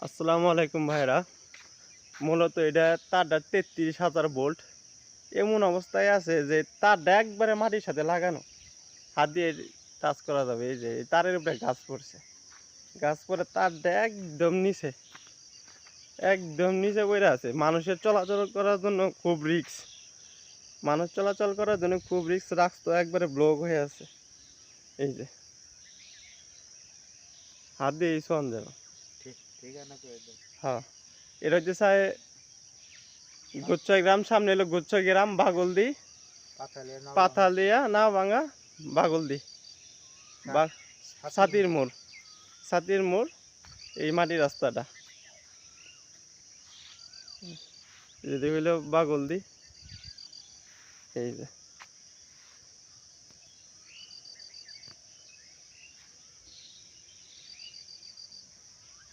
আসসালামু আলাইকুম ভাইরা। মূলত এটা তারটা 33,000 ভোল্ট। এমন অবস্থায় আছে যে তারটা একবারে মাটির সাথে লাগানো, হাত দিয়ে টাচ করা যাবে। এই যে এই তারের উপরে গাছ পড়ছে, গাছ পড়ে তারটা একদম নিচে পড়ে আছে। মানুষের চলাচল করার জন্য খুব রিস্ক, মানুষ চলাচল করার জন্য খুব রিস্ক। রাস্তা একবারে ব্লক হয়ে আছে। এই যে হাত দিয়ে শোন যেন। হ্যাঁ, এটা হচ্ছে গুচ্ছ গ্রাম, সামনে হলো গুচ্ছ গ্রাম, বাগলদি, পাথালিয়া না ভাঙা, বাগলদি, সাতির মোড়। এই মাটির রাস্তাটা যদি হইলো বাগলদি। এই যে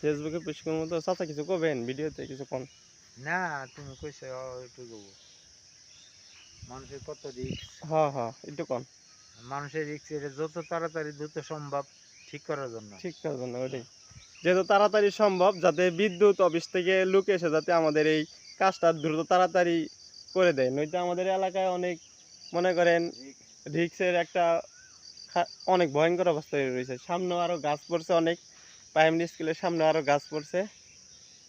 ফেসবুকে পোস্ট করার মতো চাচা কিছু কবেন ভিডিওতে কিছু কোন না, তুমি কইছো একটু গো মানুষের কত রিস্ক। হ্যাঁ একটু কোন মানুষের রিস্ক এটা যত তাড়াতাড়ি দ্রুত সম্ভব ঠিক করার জন্য ওইটাই, যত তাড়াতাড়ি সম্ভব, যাতে বিদ্যুৎ অফিস থেকে লোক এসে যাতে আমাদের এই কাজটা দ্রুত তাড়াতাড়ি করে দেয়। নয়তো আমাদের এলাকায় অনেক মনে করেন রিক্সের একটা অনেক ভয়ঙ্কর অবস্থা রয়েছে। সামনে আরো গাছ পড়ছে, অনেক প্রাইমারি স্কুলের সামনে আরো গাছ পড়ছে,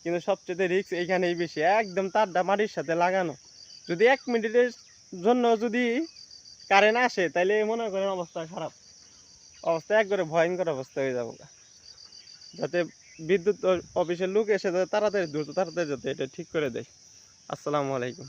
কিন্তু সবচেয়ে রিক্স এইখানেই বেশি। একদম তারটা মাটির সাথে লাগানো, যদি 1 মিনিটের জন্য যদি কারেন্ট আসে তাইলে মনে করেন অবস্থা খারাপ, অবস্থা একবারে ভয়ঙ্কর অবস্থা হয়ে যাবো। যাতে বিদ্যুৎ অফিসের লোক এসে তাড়াতাড়ি দ্রুত তাড়াতাড়ি যাতে এটা ঠিক করে দেয়। আসসালামু আলাইকুম।